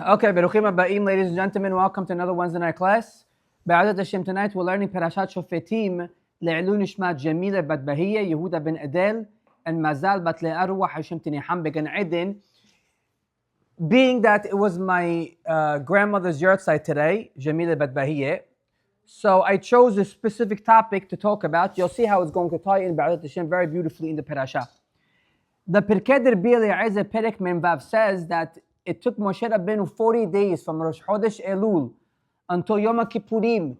Okay, Beruchim Aba'im, ladies and gentlemen, welcome to another Wednesday night class. Be'adat Hashem, tonight we're learning Perashat Shofetim, Le'ilun Nishmat Jamila Bat Bahiyya, Yehuda ben Adel, and Mazal Bat Le'arwah Hashem Tiniham Began Eden. Being that it was my grandmother's yahrzeit today, Jamila Bat Bahiyya, so I chose a specific topic to talk about. You'll see how it's going to tie in Be'adat Hashem very beautifully in the Perashat. The Pirkei Rabbi Uri Lati Perek Mem Vav says that it took Moshe Rabbeinu 40 days from Rosh Chodesh Elul until Yom Kippurim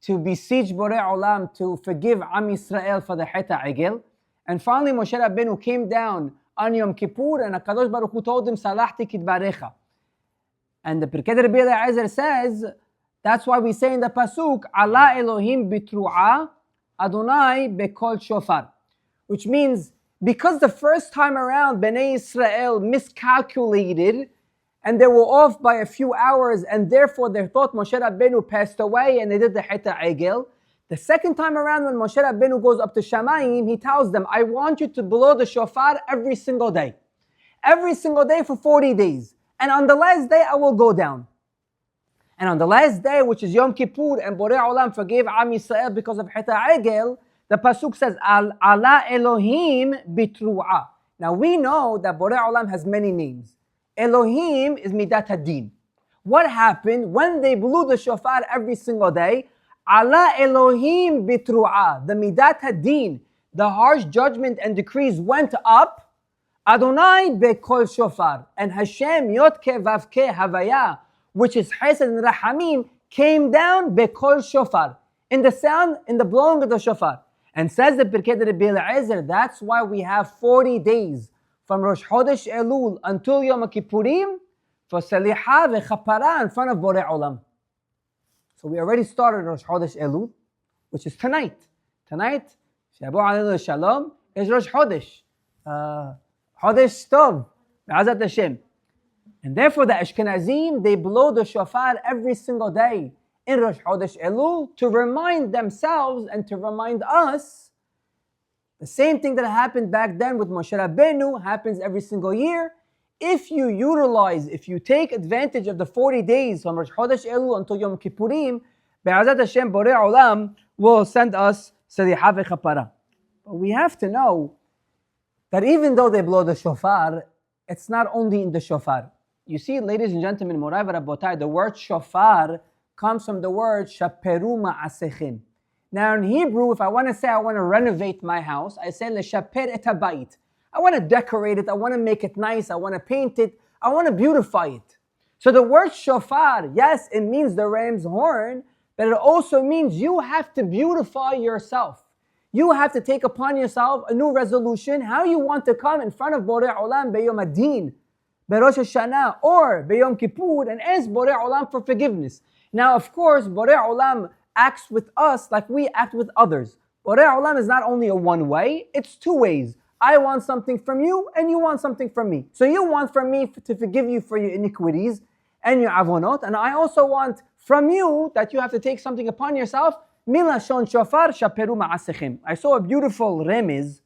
to beseech Borei Olam to forgive Am Yisrael for the Chet HaEgel. And finally Moshe Rabbeinu came down on Yom Kippur and HaKadosh Baruch Hu told him, Salachti Kitbarecha. And the Pirkei Rabbi Eliezer says, that's why we say in the Pasuk, Allah Elohim bitru'a Adonai bekol shofar. Which means, because the first time around Bnei Israel miscalculated and they were off by a few hours and therefore they thought Moshe Rabbeinu passed away and they did the Chet HaEgel. The second time around when Moshe Rabbeinu goes up to Shamayim, he tells them, I want you to blow the shofar every single day. Every single day for 40 days. And on the last day I will go down. And on the last day, which is Yom Kippur, and Borei Olam forgave Am Yisrael because of Chet HaEgel, the Pasuk says, Allah Elohim bitru'a. Now we know that Borei Olam has many names. Elohim is Midat Hadin. What happened when they blew the shofar every single day? Allah Elohim bitru'a. The Midat Hadin, the harsh judgment and decrees went up. Adonai bekol shofar. And Hashem Yotke Vavke Havaya, which is Chesed and Rahamim, came down bekol shofar. In the sound, in the blowing of the shofar. And says the Pirkei Rabbi Eliezer, that's why we have 40 days from Rosh Chodesh Elul until Yom Kippurim for Saliha veChapara in front of Borei Olam. So we already started Rosh Chodesh Elul, which is tonight. Tonight, Shabu Alayhi Shalom, is Rosh Chodesh. Chodesh Tov, Be'ezrat Hashem. And therefore the Ashkenazim, they blow the shofar every single day in Rosh Chodesh Elul to remind themselves and to remind us the same thing that happened back then with Moshe Rabbeinu happens every single year. If you take advantage of the 40 days from Rosh Chodesh Elul until Yom Kippurim, Be'ezrat Hashem Borei Olam will send us Saliha veChapara. But we have to know that even though they blow the shofar, it's not only in the shofar. You see, ladies and gentlemen, Morai v'Rabotai, the word shofar comes from the word shaperu ma'asechem. Now in Hebrew, if I want to say I want to renovate my house, I say leshaper et habayit. I want to decorate it, I want to make it nice, I want to paint it, I want to beautify it. So the word shofar, yes, it means the ram's horn, but it also means you have to beautify yourself. You have to take upon yourself a new resolution, how you want to come in front of Borei Olam B'Yom Adin, Berosh Hashanah, or B'Yom Kippur, and ask Borei Olam for forgiveness. Now, of course, Borei Olam acts with us like we act with others. Borei Olam is not only a one way, it's two ways. I want something from you, and you want something from me. So you want from me to forgive you for your iniquities and your avonot, and I also want from you that you have to take something upon yourself. Milashon shofar shaperu ma'asechem. I saw a beautiful remez,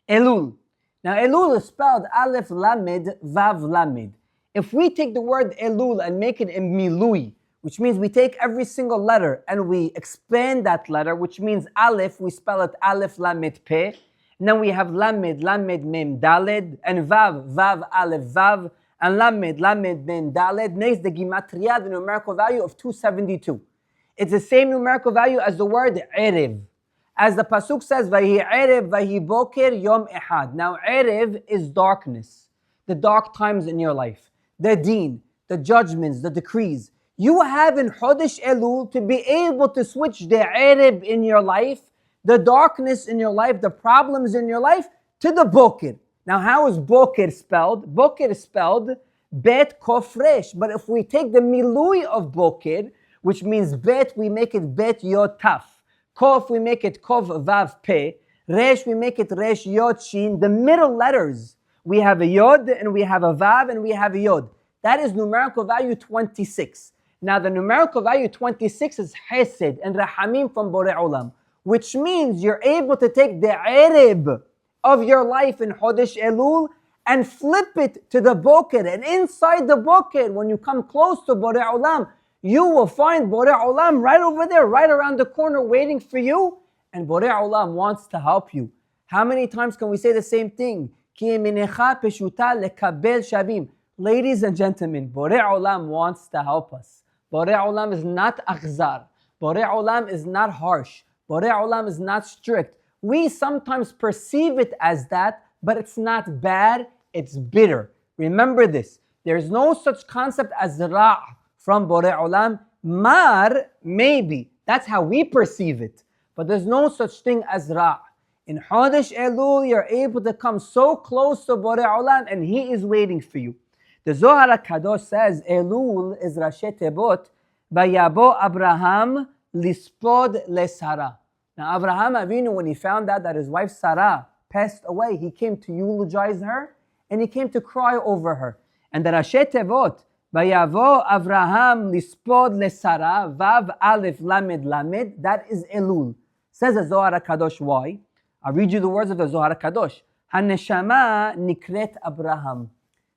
Elul. Now Elul is spelled Aleph Lamed Vav Lamed. If we take the word Elul and make it a milui, which means we take every single letter and we expand that letter, which means Aleph, we spell it Aleph Lamed Peh. And then we have Lamed, Lamed Mem Daled, and Vav, Vav Aleph Vav, and Lamed, Lamed Mem Daled makes the Gimatria, the numerical value of 272. It's the same numerical value as the word Erev. As the Pasuk says, Vahi Erev, Vahi Boker, Yom Ehad. Now Erev is darkness, the dark times in your life, the deen, the judgments, the decrees. You have in Chodesh Elul to be able to switch the Erev in your life, the darkness in your life, the problems in your life, to the Boker. Now how is Boker spelled? Boker is spelled Bet Kof Resh. But if we take the Milui of Boker, which means Bet, we make it Bet Yod Taf. Kof, we make it Kov Vav Pe. Resh, we make it Resh Yod Shin. The middle letters, we have a Yod, and we have a Vav, and we have a Yod. That is numerical value 26. Now the numerical value 26 is Chesed and Rahamim from Borei Olam, which means you're able to take the Erev of your life in Chodesh Elul and flip it to the boker. And inside the boker, when you come close to Borei Olam, you will find Borei Olam right over there, right around the corner, waiting for you. And Borei Olam wants to help you. How many times can we say the same thing? Ladies and gentlemen, Borei Olam wants to help us. Borei Olam is not akhzar. Borei Olam is not harsh. Borei Olam is not strict. We sometimes perceive it as that, but it's not bad, it's bitter. Remember this. There's no such concept as ra' from Borei Olam. Mar, maybe. That's how we perceive it. But there's no such thing as ra'. In Chodesh Elul, you're able to come so close to Borei Olam and He is waiting for you. The Zohar HaKadosh says, Elul is Rashi Tevot, Vayabo Abraham lispod lesara. Now Abraham Avinu, when he found out that his wife Sarah passed away, he came to eulogize her and he came to cry over her. And the Rashi Tevot, Vayavo Abraham lispod lesara, Vav Aleph Lamed Lamed, that is Elul. Says the Zohar HaKadosh, why? I'll read you the words of the Zohar HaKadosh. Haneshama nikret Abraham.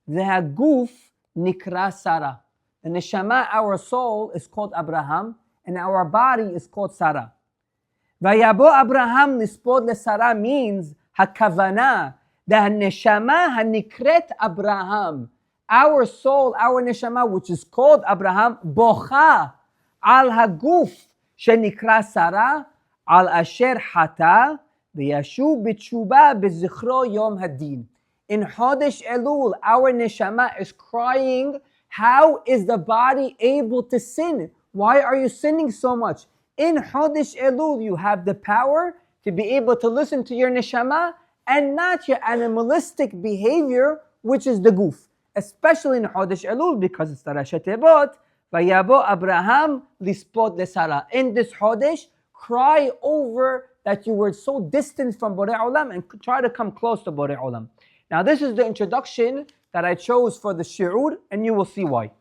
V'haguf nikra Sarah. The neshama, our soul, is called Abraham, and our body is called Sarah. Vayabo Abraham lispod lesara means hakavana, the neshama hanikret Abraham. Our soul, our neshama, which is called Abraham, bocha al haguf shenikra Sarah, al asher hata, v'yashu b'tshuba b'zichro yom hadin. In Chodesh Elul, our neshama is crying, how is the body able to sin? Why are you sinning so much? In Chodesh Elul, you have the power to be able to listen to your neshama and not your animalistic behavior, which is the goof. Especially in Chodesh Elul, because it's the Rashi Tevot, Vayabo Abraham lispod lesara. In this Chodesh, cry over that you were so distant from Borei Olam and try to come close to Borei Olam. Now this is the introduction that I chose for the shi'ur, and you will see why.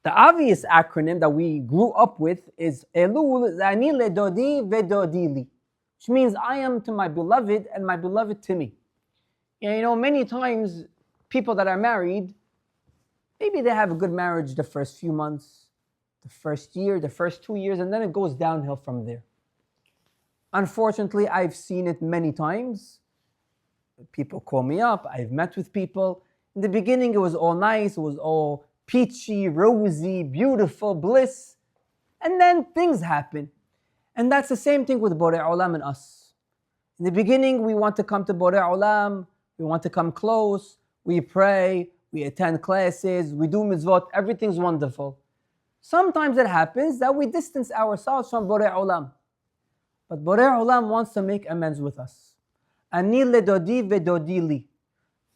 The obvious acronym that we grew up with is Elul, Zani ledodi vedodili, which means I am to my beloved and my beloved to me. And you know, many times people that are married, maybe they have a good marriage the first few months, the first year, the first 2 years, and then it goes downhill from there. Unfortunately, I've seen it many times. People call me up, I've met with people. In the beginning, it was all nice, it was all peachy, rosy, beautiful, bliss. And then things happen. And that's the same thing with Borei Olam and us. In the beginning, we want to come to Borei Olam, we want to come close, we pray, we attend classes, we do mitzvot, everything's wonderful. Sometimes it happens that we distance ourselves from Borei Olam. But Borei Olam wants to make amends with us. Ani ledodi vedodi li.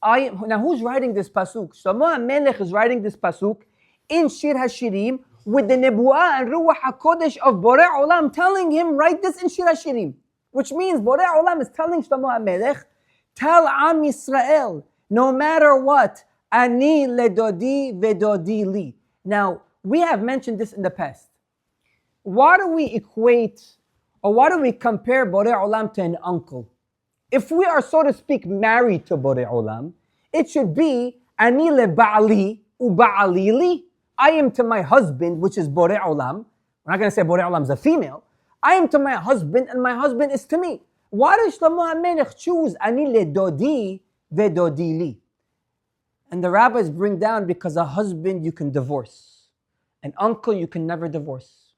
Now who's writing this pasuk? Shlomo HaMelech is writing this pasuk in Shir HaShirim with the Nebuah and Ruach HaKodesh of Borei Olam telling him, write this in Shir HaShirim. Which means Borei Olam is telling Shlomo HaMelech, tell Am Yisrael, no matter what, Ani ledodi vedodi li. Now, we have mentioned this in the past. Why do we equate, or why do we compare Borei Olam to an uncle? If we are, so to speak, married to Borei Olam, it should be Ani leba'ali uba'ali li. I am to my husband, which is Borei Olam. We're not going to say Borei Olam is a female. I am to my husband, and my husband is to me. Why does Shlomo HaMelech choose Ani ledodi vedodi li? And the rabbis bring down because a husband you can divorce. An uncle you can never divorce.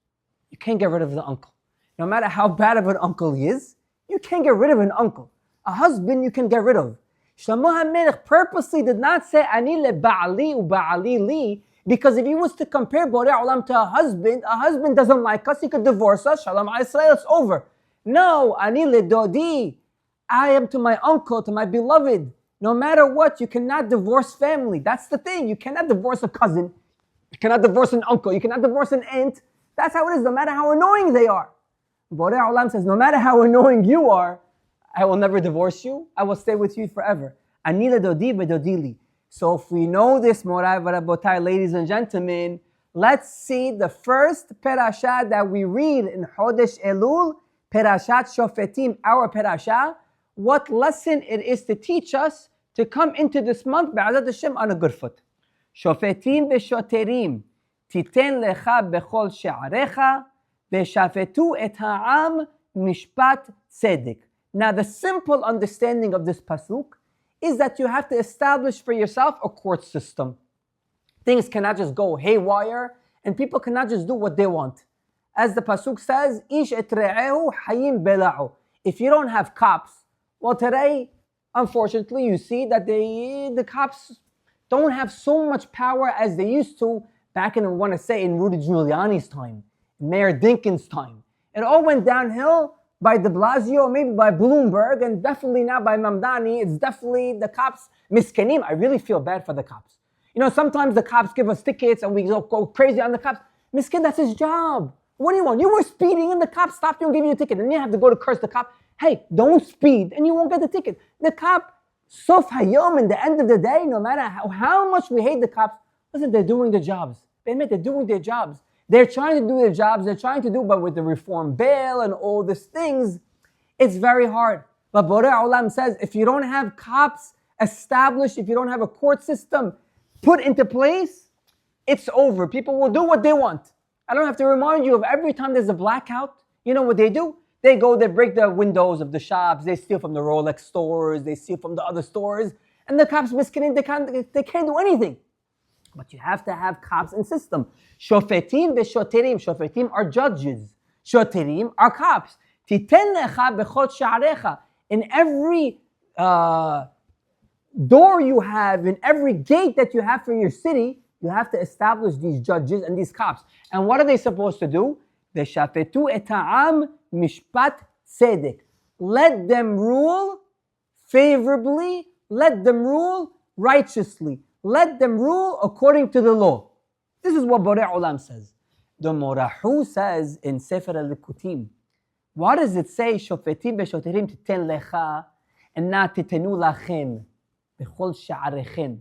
You can't get rid of the uncle. No matter how bad of an uncle he is, you can't get rid of an uncle. A husband you can get rid of. Shlomo HaMelech purposely did not say Ani leba'ali uba'ali li, because if he was to compare Borei Olam to a husband doesn't like us, he could divorce us, Shalom Yisrael, it's over. No, Ani ledodi, I am to my uncle, to my beloved. No matter what, you cannot divorce family. That's the thing. You cannot divorce a cousin. You cannot divorce an uncle. You cannot divorce an aunt. That's how it is, no matter how annoying they are. Borei Olam says, no matter how annoying you are, I will never divorce you. I will stay with you forever. Ani ledodi vedodi li. So if we know this, Morai v'Rabotai, ladies and gentlemen, let's see the first Perashat that we read in Chodesh Elul, Perashat Shofetim, our Perashat, what lesson it is to teach us to come into this month, Be'ezat Hashem, on a good foot. Shofetim v'shoterim, titen lecha bechol she'arecha, v'shafetu et ha'am mishpat tzedek. Now, the simple understanding of this pasuk is that you have to establish for yourself a court system. Things cannot just go haywire, and people cannot just do what they want. As the pasuk says, Ish et re'ehu hayim bela'u. If you don't have cops, well, today, unfortunately, you see that the cops don't have so much power as they used to back in, I want to say, in Rudy Giuliani's time, Mayor Dinkins' time. It all went downhill by de Blasio, maybe by Bloomberg, and definitely now by Mamdani. It's definitely the cops. Miskenim, I really feel bad for the cops. You know, sometimes the cops give us tickets and we go crazy on the cops. Miskin, that's his job. What do you want? You were speeding and the cop stopped you and gave you a ticket. And you have to go to curse the cop. Hey, don't speed and you won't get the ticket. The cop, Sof Hayom, in the end of the day, no matter how much we hate the cops, listen, they're doing their jobs. They admit they're doing their jobs. They're trying to do their jobs. They're trying to do, but with the reform bill and all these things, it's very hard. But Borei Olam says, if you don't have cops established, if you don't have a court system put into place, it's over. People will do what they want. I don't have to remind you of every time there's a blackout, you know what they do? They go, they break the windows of the shops, they steal from the Rolex stores, they steal from the other stores, and the cops, miskin, they can't do anything. But you have to have cops in system. Shofetim v'shoterim. Shofetim are judges. Shoterim are cops. Titen lecha bechot sha'arecha. In every door you have, in every gate that you have for your city, you have to establish these judges and these cops. And what are they supposed to do? V'shafetu et ha'am mishpat tzedek. Let them rule favorably. Let them rule righteously. Let them rule according to the law. This is what Borei Olam says. The Morahu says in Sefer Al-Likutim, why does it say Shofetim v'shoterim titen lecha and not titenu lachem b'chol sha'arechem?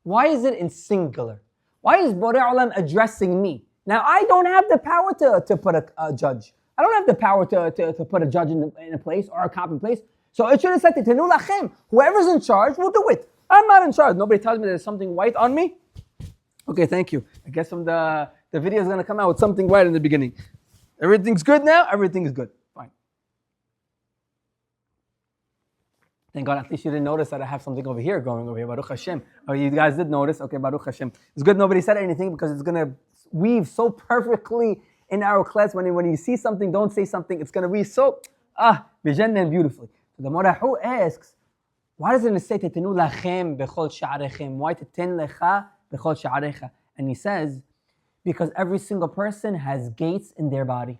Why is it in singular? Why is Borei Olam addressing me? Now, I don't have the power to put a judge. I don't have the power to put a judge in a place or a cop in place. So it should have said titenu lachem. Whoever's in charge will do it. I'm not in charge. Nobody tells me there's something white on me. Okay, thank you. I guess from the video is going to come out with something white in the beginning. Everything's good now? Everything is good. Fine. Thank God, at least you didn't notice that I have something over here going over here. Baruch Hashem. Oh, you guys did notice? Okay, Baruch Hashem. It's good nobody said anything because it's going to weave so perfectly in our class. When you see something, don't say something. It's going to weave so, and beautifully. So the Morahu asks, why doesn't it say tetenu lachem bechol sha'arechem? Why teten lecha bechol sha'arecha? And he says, because every single person has gates in their body.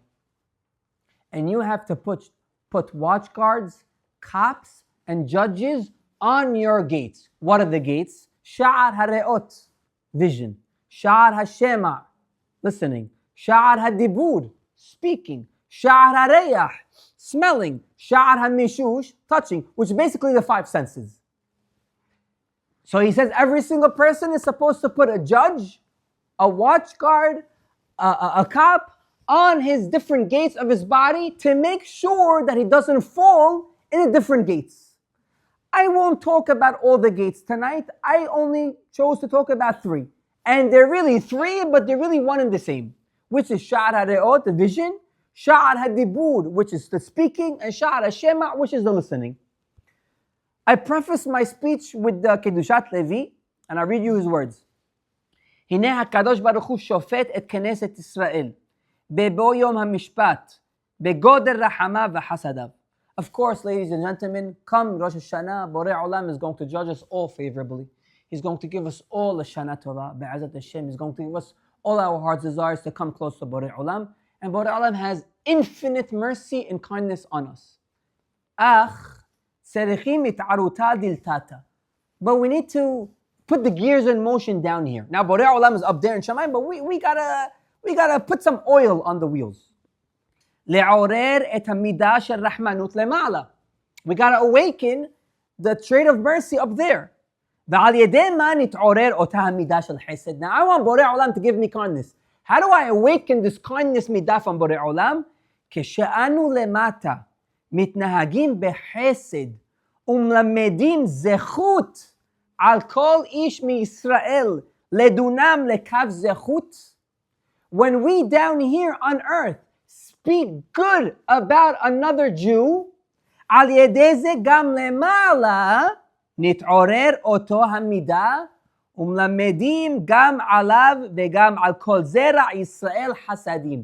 And you have to put watch guards, cops, and judges on your gates. What are the gates? Sha'ar hareot, vision. Sha'ar hashema, listening. Sha'ar hadibur, speaking. Sha'ar hareyah, smelling. Sha'ar hamishush, touching, which is basically the five senses. So he says every single person is supposed to put a judge, a watch guard, a cop on his different gates of his body to make sure that he doesn't fall in the different gates. I won't talk about all the gates tonight. I only chose to talk about three. And they're really three, but they're really one and the same, which is Sha'ar HaRe'ot, the vision, Sha'ar HaDibur, which is the speaking, and Sha'ar HaShema, which is the listening. I preface my speech with the Kedushat Levi, and I read you his words. הנה הקדוש ברוך הוא שופט את כנסת ישראל, בבוא יום המשפט, בגודל רחמיו וחסדיו. Of course, ladies and gentlemen, come Rosh Hashanah, Borei Olam is going to judge us all favorably. He's going to give us all a Shana Tova, Be'ezat Hashem. He's going to give us all our heart's desires to come close to Borei Olam. And Borei Olam has infinite mercy and kindness on us. But we need to put the gears in motion down here. Now Borei Olam is up there in Shamayim, but we gotta put some oil on the wheels. לעורר את המידה של רחמנות למעלה. We gotta awaken the trait of mercy up there. ועל ידי מה נתעורר אותה המידה של חסד. Now I want Borei Olam to give me kindness. How do I awaken this kindness מידה from Borei Olam? כשאנו למטה מתנהגים בחסד ומלמדים זכות על כל איש מישראל לדונם לקו זכות. When we down here on earth speak good about another Jew, על ידי זה גם למעלה נתעורר אותו המידה, ומלמדים גם עליו וגם על כל זרע ישראל חסדים.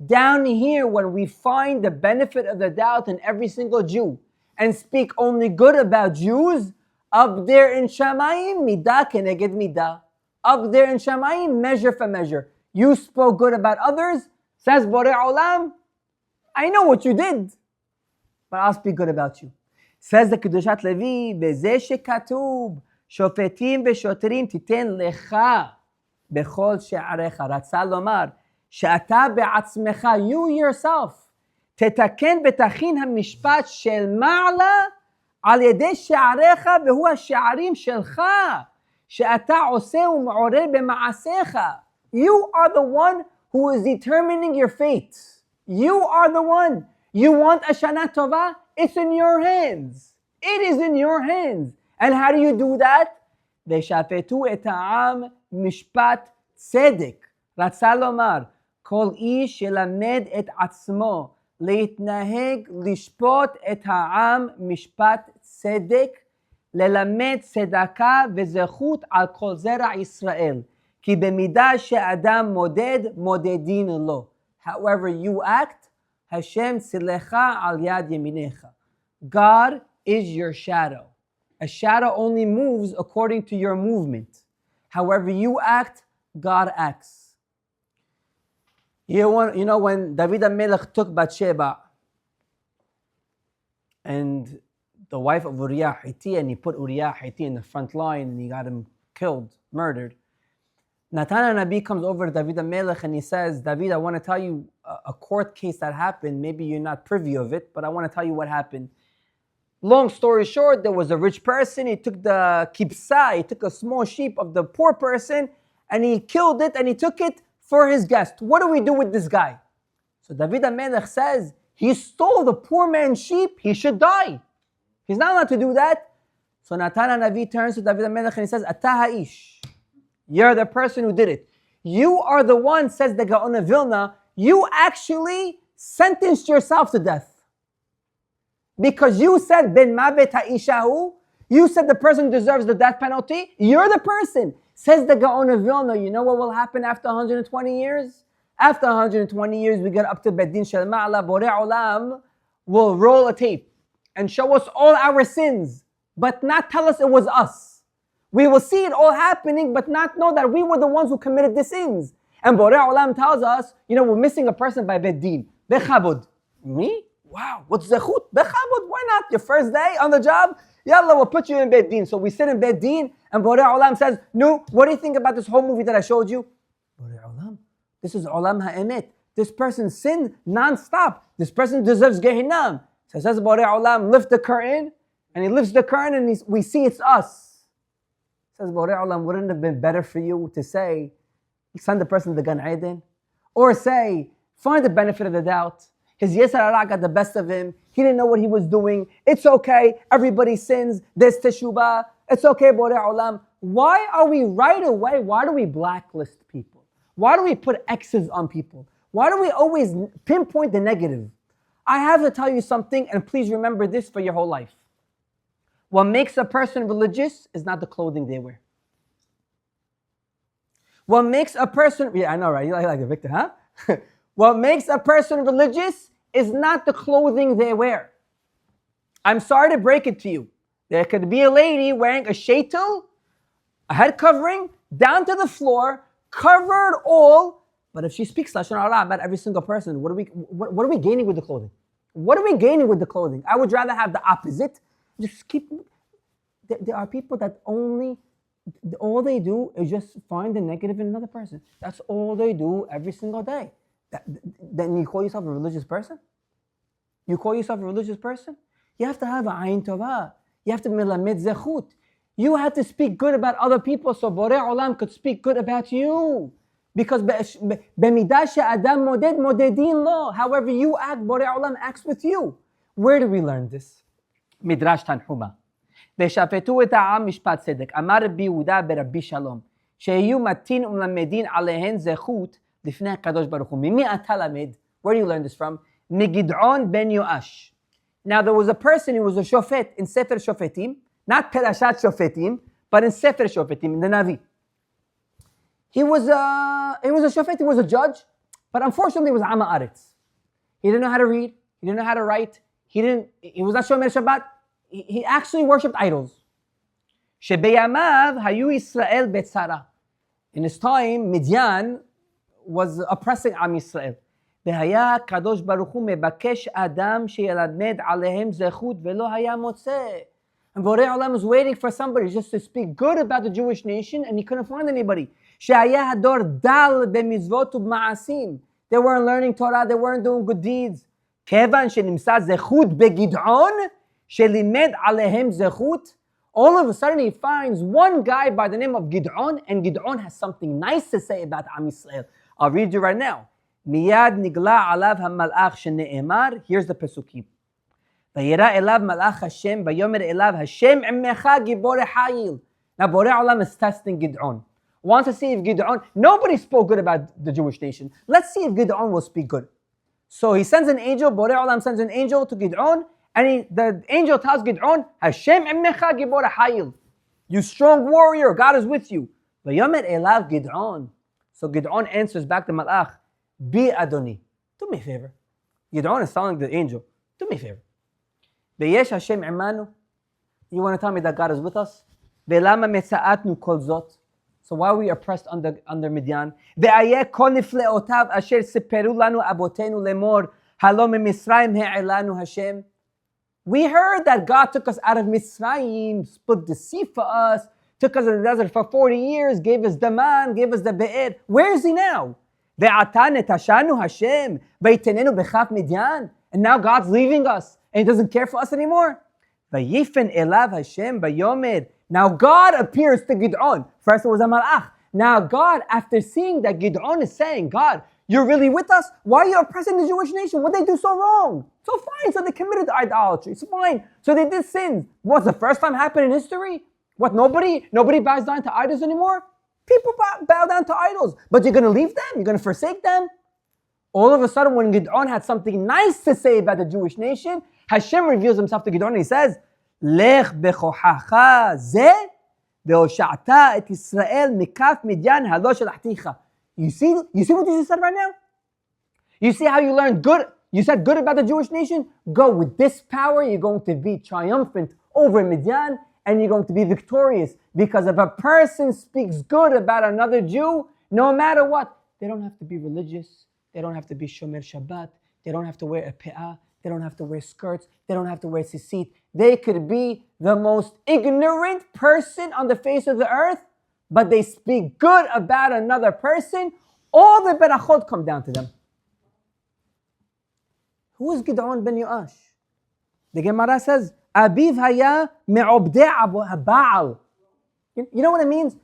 Down here, when we find the benefit of the doubt in every single Jew and speak only good about Jews, up there in Shamayim, midah keneged midah. Up there in Shamayim, measure for measure. You spoke good about others, says Borei Olam, I know what you did, but I'll speak good about you. Says the Kedushat Levi, בזה שכתוב, שופטים ושוטרים תיתן לך בכל שעריך. רצה לומר, שאתה בעצמך, you yourself, תתקן ותכין המשפט של מעלה על ידי שעריך, והוא השערים שלך, שאתה עושה ומעורר במעשיך. You are the one who is determining your fate. You are the one. You want a Shana Tova? It's in your hands. It is in your hands. And how do you do that? ושפטו את העם משפט צדק. רצה לומר, כל איש ילמד את עצמו להתנהג, לשפוט את העם משפט צדק, ללמד צדקה וזכות על כל זרע ישראל. כי במידה שאדם מודד, מודדין לו. However you act, Hashem tzilcha al yad yaminecha. God is your shadow. A shadow only moves according to your movement. However you act, God acts. You know when David HaMelech took Bathsheba and the wife of Uriah Hitti, and he put Uriah Hitti in the front line and he got him killed, murdered. Natan HaNabi comes over to David HaMelech and he says, David, I want to tell you a court case that happened. Maybe you're not privy of it, but I want to tell you what happened. Long story short, there was a rich person. He took the kipsa, he took a small sheep of the poor person, and he killed it and he took it for his guest. What do we do with this guy? So David HaMelech says, he stole the poor man's sheep, he should die. He's not allowed to do that. So Natan HaNavi turns to David HaMelech and he says, Ata ha'ish. You're the person who did it. You are the one, says the Gaon of Vilna, you actually sentenced yourself to death. Because you said, Ben mavet ha'ishahu, you said the person deserves the death penalty, you're the person. Says the Gaon of Vilna, you know what will happen after 120 years? After 120 years, we get up to Beddin Shel Ma'ala, Borei Olam will roll a tape and show us all our sins, but not tell us it was us. We will see it all happening, but not know that we were the ones who committed the sins. And Borei Olam tells us, we're missing a person by Beddin. Bechabod. Me? Wow, what's zechut? Bechabod, why not? Your first day on the job? Yallah, we'll put you in Beddin. So we sit in Beddin, and Borei Olam says, no, what do you think about this whole movie that I showed you? Borei Olam, this is Olam Ha'emet. This person sinned non-stop. This person deserves Gehinam. So says Borei Olam, lift the curtain, and he lifts the curtain, and we see it's us. Says Borei Olam, wouldn't it have been better for you to say, send the person to the Gan Eden? Or say, find the benefit of the doubt. His Yetzer Hara got the best of him. He didn't know what he was doing. It's okay. Everybody sins. There's teshubah. It's okay, Borei Olam. Why are we right away? Why do we blacklist people? Why do we put X's on people? Why do we always pinpoint the negative? I have to tell you something, and please remember this for your whole life. What makes a person religious is not the clothing they wear. What makes a person, I know, right? You like it, Victor, huh? What makes a person religious is not the clothing they wear. I'm sorry to break it to you. There could be a lady wearing a sheitel, a head covering, down to the floor, covered all, but if she speaks Lashon Hara about every single person, what are we gaining with the clothing? What are we gaining with the clothing? I would rather have the opposite. Just keep. There are people that all they do is just find the negative in another person. That's all they do every single day. Then you call yourself a religious person? You call yourself a religious person? You have to have a ayin tovah. You have to melamed zechut. You have to speak good about other people so Borei Olam could speak good about you. Because b'midah she'adam moded modedin lo. However you act, Borei Olam acts with you. Where do we learn this? Midrash Tanhuma. ושפטו את העם משפט צדק. אמר רבי יהודה ברבי שלום, שיהיו מתין ומלמדין עליהן זכות לפני הקדוש ברוך הוא. ממי אתה למד? Where do you learn this from? מגדעון בן יואש. Now there was a person who was a shofet in Sefer Shofetim, not Perashat Shofetim, but in Sefer Shofetim, in the Navi. He was a shofet, he was a judge, but unfortunately he was Amma Aretz. He didn't know how to read, he didn't know how to write, he was not Shomer Shabbat, he actually worshipped idols. שבيמיו היו ישראל בצרה. In his time, Midian was oppressing Am Yisrael. והיה הקדוש ברוך הוא מבקש אדם שילמד עליהם זכות ולא היה מוצא. And Borei Olam was waiting for somebody just to speak good about the Jewish nation, and he couldn't find anybody. שהיה הדור דל במצוות ובמעשים. They weren't learning Torah, they weren't doing good deeds. כיוון שנמצא זכות בגדעון, שלימד עליהם זכות, all of a sudden he finds one guy by the name of Gid'on, and Gid'on has something nice to say about Am Yisrael. I'll read you right now. מיד נגלה עליו המלאך שנאמר, here's the פסוקים. וירא אליו מלאך השם, ויאמר אליו השם עמך גיבור חיל. Now Borei Olam is testing Gid'on. Wants to see if Gid'on, nobody spoke good about the Jewish nation. Let's see if Gid'on will speak good. So he sends an angel, Borei Olam sends an angel to Gid'on, and the angel tells Gid'on, Hashem emmecha gibor hayil. You strong warrior, God is with you. Vayomer elav Gid'on. So Gid'on answers back to Malach, Bi Adoni. Do me a favor. Gid'on is telling the angel, do me a favor. Veyesh Hashem imanu. You want to tell me that God is with us? Ve'lama metza'atnu kol zot. So why are we oppressed under Midian? Ve'ayeh kol nifleotav asher siperu lanu abotenu lemor halom mitzrayim he'elanu Hashem. We heard that God took us out of Mitzrayim, split the sea for us, took us in the desert for 40 years, gave us the man, gave us the be'er. Where is he now? And now God's leaving us, and he doesn't care for us anymore. Now God appears to Gid'on. First it was a malach. Now God, after seeing that Gid'on is saying, God, you're really with us? Why are you oppressing the Jewish nation? What did they do so wrong? So fine, so they committed idolatry. It's fine. So they did sins. What's the first time happened in history? What, nobody bows down to idols anymore? People bow down to idols. But you're going to leave them? You're going to forsake them? All of a sudden, when Gid'on had something nice to say about the Jewish nation, Hashem reveals himself to Gid'on and he says, Lech bechochacha zeh ve'osha'ta et Yisrael mikaf midyan halo shalachticha. You see what you just said right now? You see how you learned good? You said good about the Jewish nation? Go with this power, you're going to be triumphant over Midian, and you're going to be victorious. Because if a person speaks good about another Jew, no matter what, they don't have to be religious, they don't have to be Shomer Shabbat, they don't have to wear a pe'ah, they don't have to wear skirts, they don't have to wear tzitzit. They could be the most ignorant person on the face of the earth, but they speak good about another person, all the berachot come down to them. Who is Gid'on ben Yoash? The Gemara says, Abiv haya me'obdei Ba'al. You know what it means?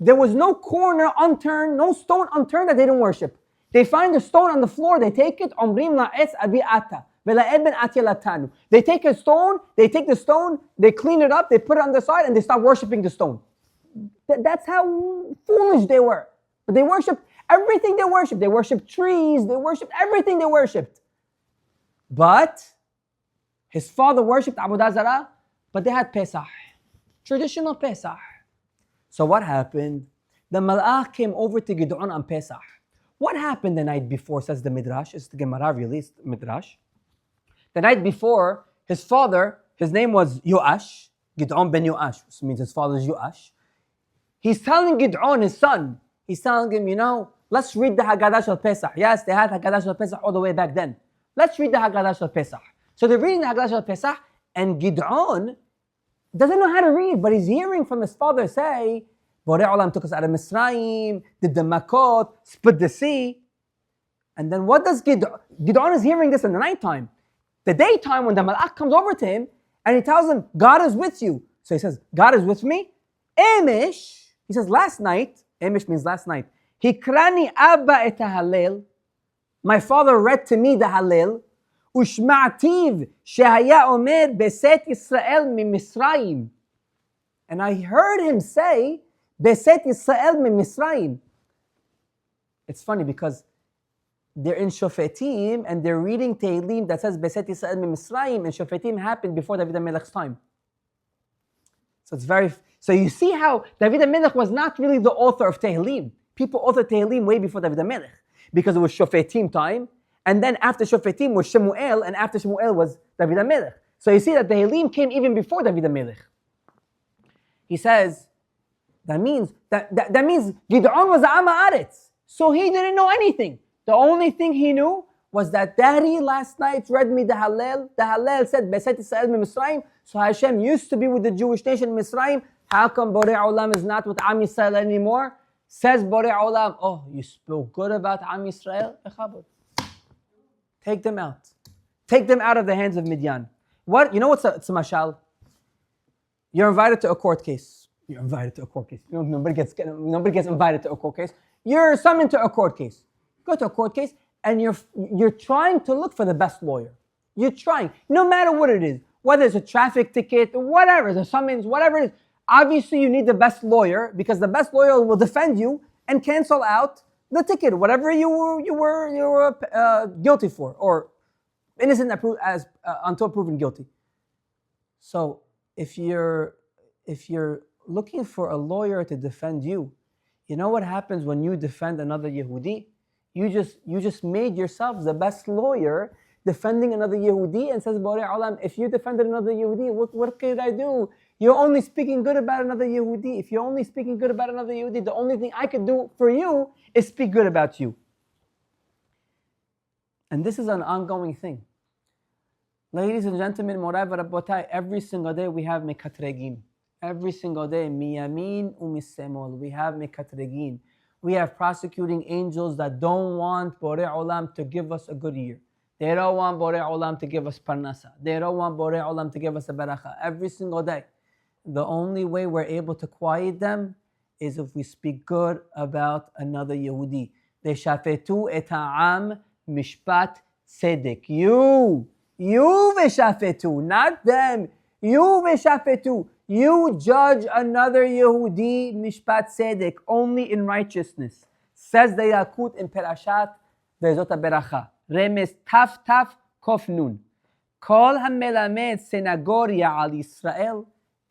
There was no corner unturned, no stone unturned that they didn't worship. They find a stone on the floor, they take it, Omrim la'etz abi ata, ve'la'ed ben atya latanu. They take the stone, they clean it up, they put it on the side, and they start worshiping the stone. That's how foolish they were. But they worshipped everything they worshipped. They worshipped trees, they worshipped everything they worshipped. But his father worshipped Avodah Zarah, but they had Pesach, traditional Pesach. So what happened? The Malach came over to Gid'on on Pesach. What happened the night before, says the Midrash? It's the Gemara released Midrash. The night before, his father, his name was Yoash, Gid'on ben Yoash, which means his father is Yoash. He's telling Gid'on, his son, he's telling him, let's read the Haggadah Shel Pesach. Yes, they had Haggadah Shel Pesach all the way back then. Let's read the Haggadah Shel Pesach. So they're reading the Haggadah Shel Pesach, and Gid'on doesn't know how to read, but he's hearing from his father say, Borei Olam took us out of Mitzrayim, did the Makot, split the sea. And then what does Gid'on? Gid'on is hearing this in the nighttime. The daytime, when the Malach comes over to him, and he tells him, God is with you. So he says, God is with me? Amish, he says, last night, Amish means last night, Hikrani Abba et Hallel, my father read to me the Hallel, Ushma'ativ shehaya omer beset Yisrael mi Misraim. And I heard him say, Beset Yisrael min Misraim. It's funny because they're in Shofetim and they're reading Tehillim that says Beset Yisrael min Misraim, and Shofetim happened before David HaMelech's time. So you see how David HaMelech was not really the author of Tehillim. People authored Tehillim way before David HaMelech because it was Shofetim time, and then after Shofetim was Shemuel, and after Shemuel was David HaMelech. So you see that Tehillim came even before David HaMelech. He says, that means Gideon was Am Haaretz, so he didn't know anything. The only thing he knew was that Daddy last night read me the Hallel. The Hallel said, Beset Yisrael min Misraim. So Hashem used to be with the Jewish nation Misraim. How come Borei Olam is not with Am Yisrael anymore? Says Borei Olam, oh, you spoke good about Am Yisrael? Take them out. Take them out of the hands of Midian. What? You know what's a mashal? You're invited to a court case. You're invited to a court case. Nobody gets invited to a court case. You're summoned to a court case. Go to a court case and you're trying to look for the best lawyer. You're trying, no matter what it is, whether it's a traffic ticket, whatever, it's a summons, whatever it is. Obviously, you need the best lawyer because the best lawyer will defend you and cancel out the ticket, whatever you were guilty for, or innocent until proven guilty. So if you're looking for a lawyer to defend you, you know what happens when you defend another Yehudi? You just made yourself the best lawyer defending another Yehudi, and says Borei Olam, if you defended another Yehudi, what could I do? You're only speaking good about another Yehudi. If you're only speaking good about another Yehudi, the only thing I could do for you is speak good about you. And this is an ongoing thing. Ladies and gentlemen, Morai v'Rabbotai, every single day we have mekatregim. Every single day, miyamin u'misemol, we have mekatregim. We have prosecuting angels that don't want Borei Olam to give us a good year. They don't want Borei Olam to give us parnasa. They don't want Borei Olam to give us a baracha. Every single day. The only way we're able to quiet them is if we speak good about another Yehudi. Veshafetu et ha'am mishpat tzedek. You veshafetu, not them. You veshafetu. You judge another Yehudi mishpat tzedek, only in righteousness. Says the Yakut in Perashat, וזאת הברכה. רמז תף תף קוף נון. כל המלמד סנגוריה על ישראל,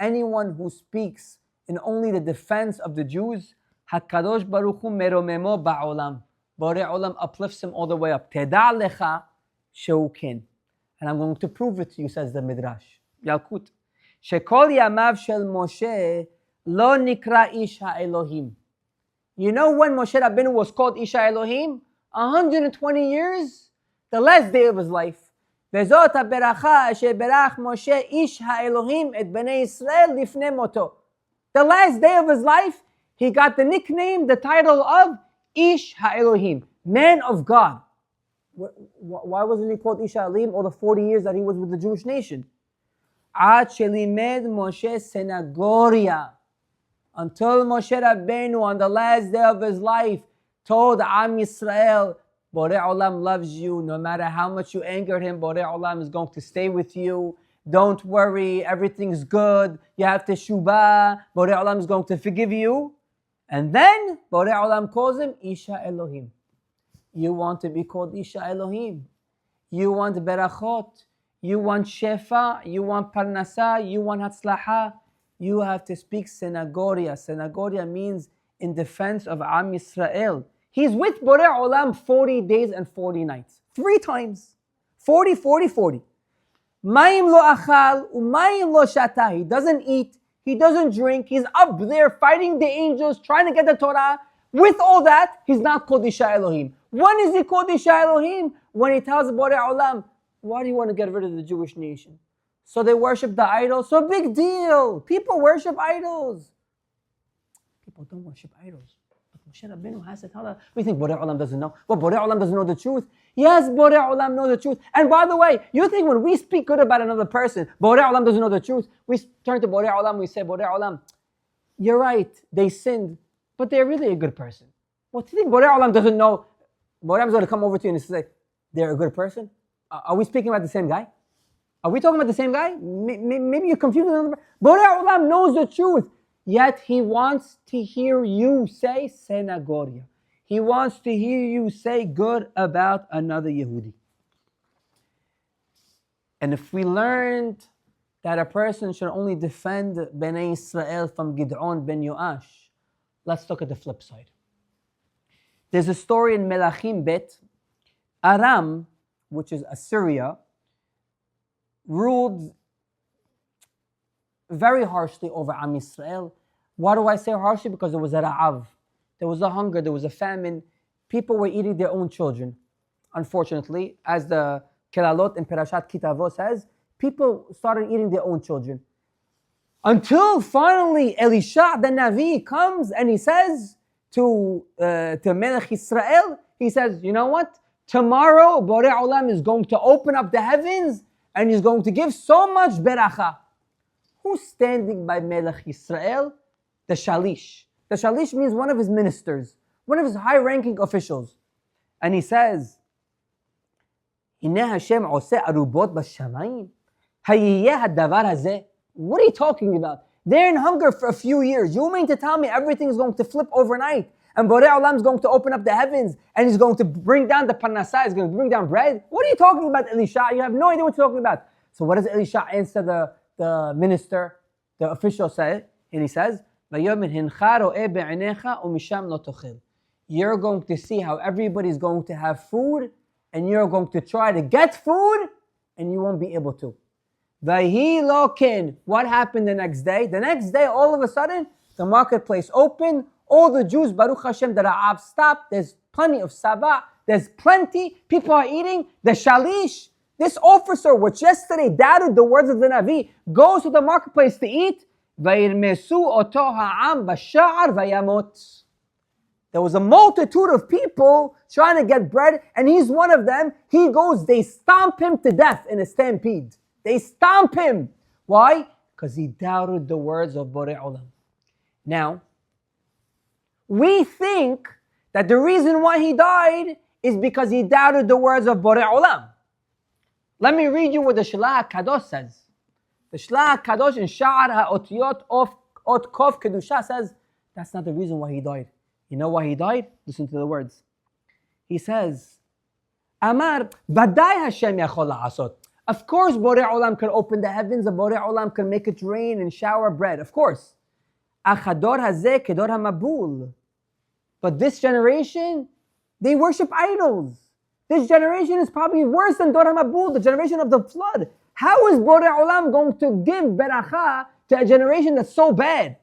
anyone who speaks in only the defense of the Jews, הקדוש ברוך הוא מרוממו בעולם. Borei Olam uplifts him all the way up. תדע לך שהוא כן. And I'm going to prove it to you, says the Midrash. Yalkut. שכל ימיו של משה לא נקרא איש האלוהים. You know when Moshe Rabbeinu was called Ish Elohim? 120 years, the last day of his life. וזאת הברכה שברך משה איש האלוהים את בני ישראל לפני מותו. The last day of his life, he got the nickname, the title of Ish HaElohim, man of God. Why wasn't he called Ish HaElohim all the 40 years that he was with the Jewish nation? עד שלימד משה סנגוריה. Until Moshe Rabbeinu on the last day of his life told Am Yisrael, Borei Olam loves you. No matter how much you angered him, Borei Olam is going to stay with you. Don't worry, everything's good. You have teshubah. Borei Olam is going to forgive you. And then Borei Olam calls him Isha Elohim. You want to be called Isha Elohim. You want berachot. You want shefa. You want parnasa. You want hatzlaha. You have to speak senagoria. Senagoria means in defense of Am Yisrael. He's with Borei Olam 40 days and 40 nights. 3 times. 40, 40, 40. Mayim lo achal, umayim lo shata. He doesn't eat. He doesn't drink. He's up there fighting the angels, trying to get the Torah. With all that, he's not called Isha Elohim. When is he called Isha Elohim? When he tells Borei Olam, why do you want to get rid of the Jewish nation? So they worship the idols. So big deal. People worship idols. People don't worship idols. But Moshe Rabbeinu has to tell us. We think Borei Olam doesn't know. Well, Borei Olam doesn't know the truth. Yes, Borei Olam knows the truth. And by the way, you think when we speak good about another person, Borei Olam doesn't know the truth. We turn to Borei Olam, we say, Borei Olam, you're right, they sinned, but they're really a good person. Well, do you think Borei Olam doesn't know? Borei Olam is going to come over to you and say, they're a good person? Are we speaking about the same guy? Are we talking about the same guy? Maybe you're confused. Borei Olam knows the truth, yet he wants to hear you say Senagoria. He wants to hear you say good about another Yehudi. And if we learned that a person should only defend Bnei Israel from Gid'on ben Yoash, let's look at the flip side. There's a story in Melachim Bet. Aram, which is Assyria, ruled very harshly over Am Yisrael. Why do I say harshly? Because there was a ra'av. There was a hunger, there was a famine. People were eating their own children. Unfortunately, as the Kelalot in Perashat Kitavo says, people started eating their own children. Until finally Elisha the Navi comes and he says to Melech Israel, he says, you know what? Tomorrow Borei Olam is going to open up the heavens and he's going to give so much beracha. Who's standing by Melech Israel? The Shalish. The Shalish means one of his ministers, one of his high-ranking officials. And he says, Hineh Hashem oseh arubot b'shamayim. Hayiyeh hadavar hazeh. What are you talking about? They're in hunger for a few years. You mean to tell me everything is going to flip overnight? And Borei Olam is going to open up the heavens and he's going to bring down the parnasah, he's going to bring down bread? What are you talking about, Elisha? You have no idea what you're talking about. So what does Elisha answer the minister, the official say? And he says, you're going to see how everybody's going to have food and you're going to try to get food and you won't be able to. What happened the next day? The next day, all of a sudden, the marketplace opened. All the Jews, Baruch Hashem, the Ra'av stopped. There's plenty of Sabah. There's plenty. People are eating. The Shalish, this officer, which yesterday doubted the words of the Navi, goes to the marketplace to eat. There was a multitude of people trying to get bread, and he's one of them. He goes, they stomp him to death in a stampede. They stomp him. Why? Because he doubted the words of Borei Olam. Now, we think that the reason why he died is because he doubted the words of Borei Olam. Let me read you what the Shlach HaKadosh says. The Shlach HaKadosh in Sha'ar HaOtiyot of Ot Kov Kedusha says, that's not the reason why he died. You know why he died? Listen to the words. He says, Amar, Badai Hashem Yachol La'asot. Of course, Borei Olam can open the heavens, and Borei Olam can make it rain and shower bread. Of course. Achador hazeh kedor hamabul. But this generation, they worship idols. This generation is probably worse than Dor HaMabul, the generation of the flood. How is Borei Olam going to give beracha to a generation that's so bad?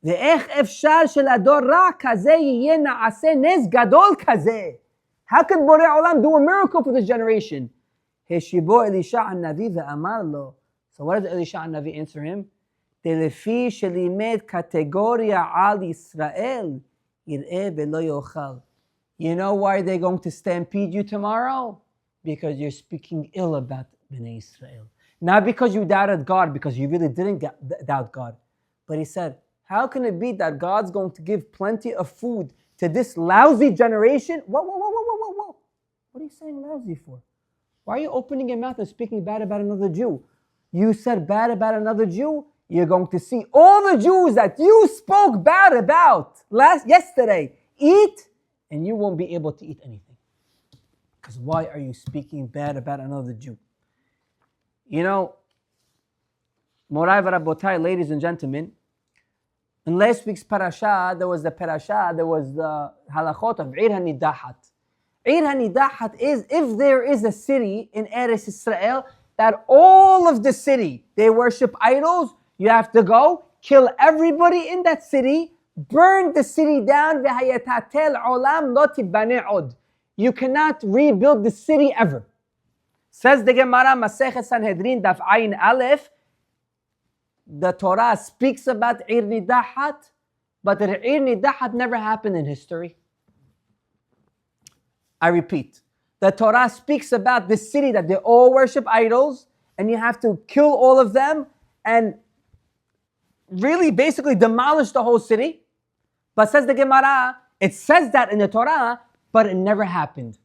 Ve'ech efshar shel ador ra kazeh yiyeh na'aseh nes gadol kazeh. How could Borei Olam do a miracle for this generation? Heshibo Elisha an-Navi ve'amar lo. So what does Elisha an-Navi answer him? Telefi shelimed kategoria al Yisrael yir'eh ve'lo yochal. You know why they're going to stampede you tomorrow? Because you're speaking ill about Bnei Israel. Not because you doubted God, because you really didn't doubt God. But he said, how can it be that God's going to give plenty of food to this lousy generation? Whoa. What are you saying lousy for? Why are you opening your mouth and speaking bad about another Jew? You said bad about another Jew, you're going to see all the Jews that you spoke bad about yesterday eat, and you won't be able to eat anything. Because why are you speaking bad about another Jew? You know, Morai v'Rabotai, ladies and gentlemen, in last week's Perashat, there was the halachot of Ir HaNidahat. Ir HaNidahat is, if there is a city in Eretz Israel that all of the city, they worship idols, you have to go, kill everybody in that city, burn the city down, v'hayatatel olam lo tibane od. You cannot rebuild the city ever. Says the Gemara, Masechet Sanhedrin, Daf Ayin Aleph, the Torah speaks about Ir Nidahat, but the Ir Nidahat never happened in history. I repeat, the Torah speaks about this city that they all worship idols, and you have to kill all of them, and really basically demolish the whole city. But says the Gemara, it says that in the Torah, but it never happened.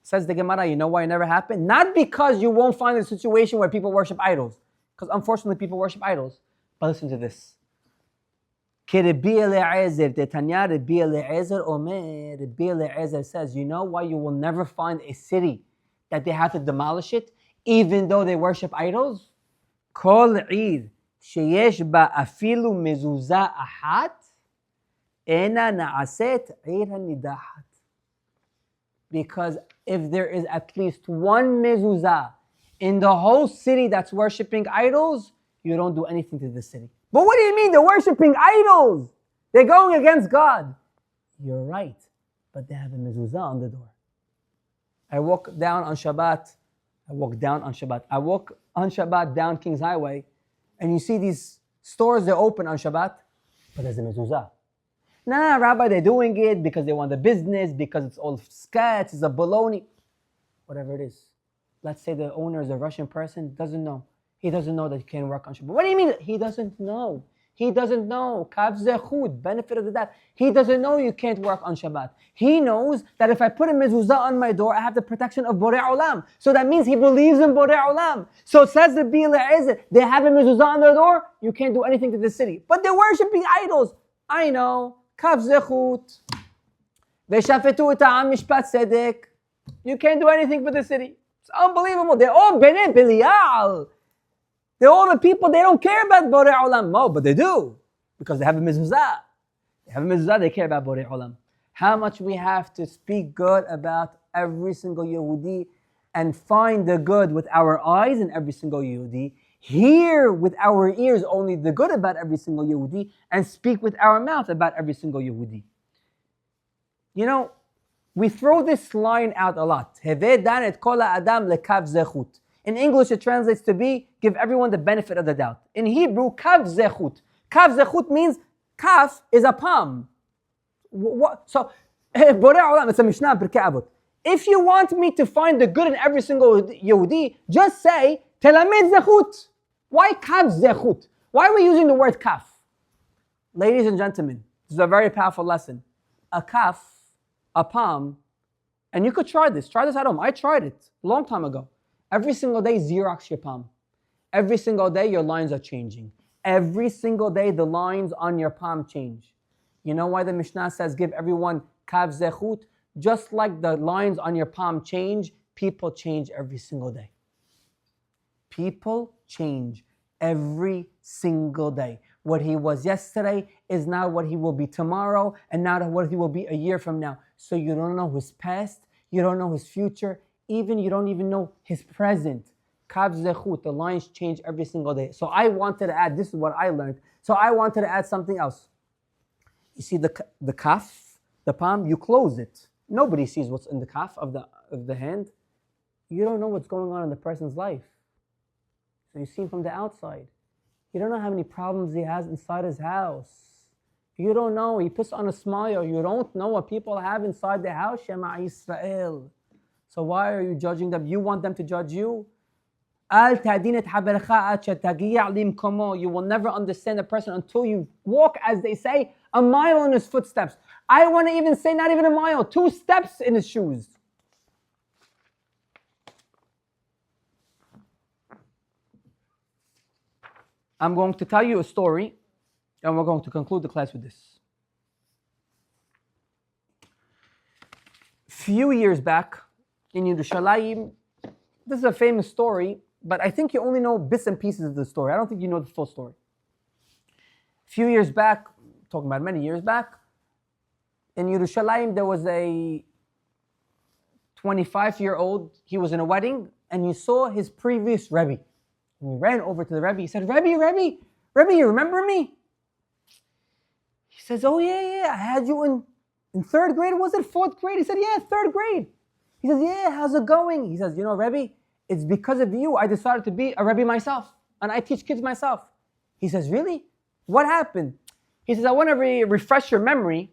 Says the Gemara, you know why it never happened? Not because you won't find a situation where people worship idols, because unfortunately people worship idols. But listen to this. Rabbi Eliezer says, you know why you will never find a city that they have to demolish it, even though they worship idols? Kol עיר שיש בה אפילו מזוזה אחת, אינה נעשית עיר הנידחת. Because if there is at least one mezuzah in the whole city that's worshiping idols, you don't do anything to the city. But what do you mean they're worshiping idols? They're going against God. You're right, but they have a mezuzah on the door. I walk on Shabbat down King's Highway, and you see these stores, they're open on Shabbat, but there's a mezuzah. Nah, Rabbi, they're doing it because they want the business, because it's all sketch, it's a baloney. Whatever it is. Let's say the owner is a Russian person, doesn't know. He doesn't know that he can't work on Shabbat. What do you mean? He doesn't know. He doesn't know. Kav zechut, benefit of the doubt. He doesn't know you can't work on Shabbat. He knows that if I put a mezuzah on my door, I have the protection of Borei Olam. So that means he believes in Borei Olam. So it says the Rabbi Eliezer, they have a mezuzah on their door, you can't do anything to the city. But they're worshiping idols. I know. Kav zechut. Veshafetu et ha'am mishpat tzedek. You can't do anything for the city. It's unbelievable. They're all Bnei Belial. They're all the people, they don't care about Borei Olam. No, but they do. Because they have a mezuzah. They have a mezuzah, they care about Borei Olam. How much we have to speak good about every single Yehudi and find the good with our eyes in every single Yehudi, hear with our ears only the good about every single Yehudi, and speak with our mouth about every single Yehudi. You know, we throw this line out a lot. Heveh dan et kol ha'adam lekav zechut. In English, it translates to be, give everyone the benefit of the doubt. In Hebrew, kav zechut. Kav zechut means, kaf is a palm. So, Borei Olam, it's a Mishnah, Pirkei Avot. If you want me to find the good in every single Yehudi, just say, telamed zechut. Why kav zechut? Why are we using the word kaf? Ladies and gentlemen, this is a very powerful lesson. A kaf, a palm, and you could try this at home. I tried it a long time ago. Every single day, Xerox your palm. Every single day, your lines are changing. Every single day, the lines on your palm change. You know why the Mishnah says, give everyone kav zechut? Just like the lines on your palm change, people change every single day. People change every single day. What he was yesterday is now what he will be tomorrow, and now what he will be a year from now. So you don't know his past, you don't know his future, you don't even know his present. Kav zechut, the lines change every single day. So I wanted to add, this is what I learned. So I wanted to add something else. You see the kaf, the palm, you close it. Nobody sees what's in the kaf of the hand. You don't know what's going on in the person's life. So you see him from the outside. You don't know how many problems he has inside his house. You don't know. He puts on a smile. You don't know what people have inside their house. Shema Yisrael. So why are you judging them? You want them to judge you? You will never understand a person until you walk, as they say, a mile in his footsteps. I want to even say not even a mile, 2 steps in his shoes. I'm going to tell you a story, and we're going to conclude the class with this. Few years back in Yerushalayim, this is a famous story, but I think you only know bits and pieces of the story. I don't think you know the full story. A few years back, talking about many years back, in Yerushalayim there was a 25-year-old, he was in a wedding, and he saw his previous Rebbe. And he ran over to the Rebbe. He said, Rebbe, you remember me? He says, oh yeah, I had you in 3rd grade, was it 4th grade? He said, yeah, 3rd grade. He says, yeah, how's it going? He says, you know, Rebbe, it's because of you I decided to be a Rebbe myself, and I teach kids myself. He says, really? What happened? He says, I want to refresh your memory,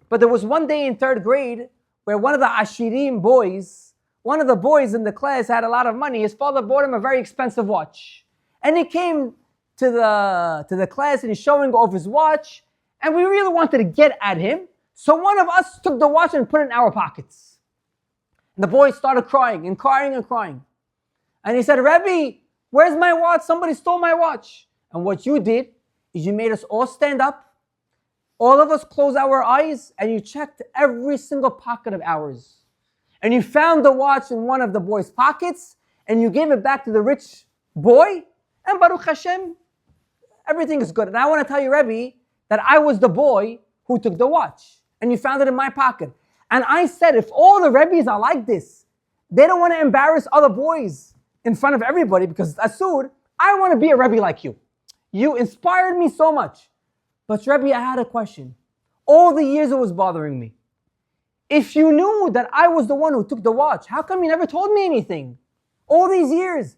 but there was one day in 3rd grade where one of the Ashirim boys, one of the boys in the class had a lot of money. His father bought him a very expensive watch. And he came to the class and he's showing off his watch, and we really wanted to get at him. So one of us took the watch and put it in our pockets. And the boy started crying and crying and crying. And he said, Rebbe, where's my watch? Somebody stole my watch. And what you did is you made us all stand up. All of us close our eyes and you checked every single pocket of ours. And you found the watch in one of the boy's pockets and you gave it back to the rich boy. And Baruch Hashem, everything is good. And I want to tell you, Rebbe, that I was the boy who took the watch. And you found it in my pocket. And I said, if all the Rebbes are like this, they don't want to embarrass other boys in front of everybody because it's asur. I want to be a Rebbe like you. You inspired me so much. But Rebbe, I had a question. All the years it was bothering me. If you knew that I was the one who took the watch, how come you never told me anything? All these years.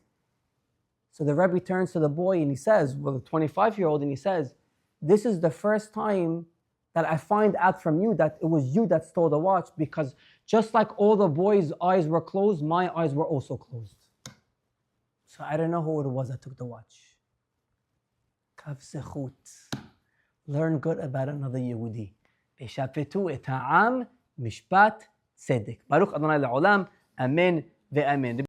So the Rebbe turns to the boy and he says, well, the 25-year-old, and he says, this is the first time that I find out from you that it was you that stole the watch, because just like all the boys' eyes were closed, my eyes were also closed. So I don't know who it was that took the watch. Kav zechut. Learn good about another Yehudi. V'shafetu et ha'am mishpat tzedek. Baruch Adonai le'olam. Amen ve'amen.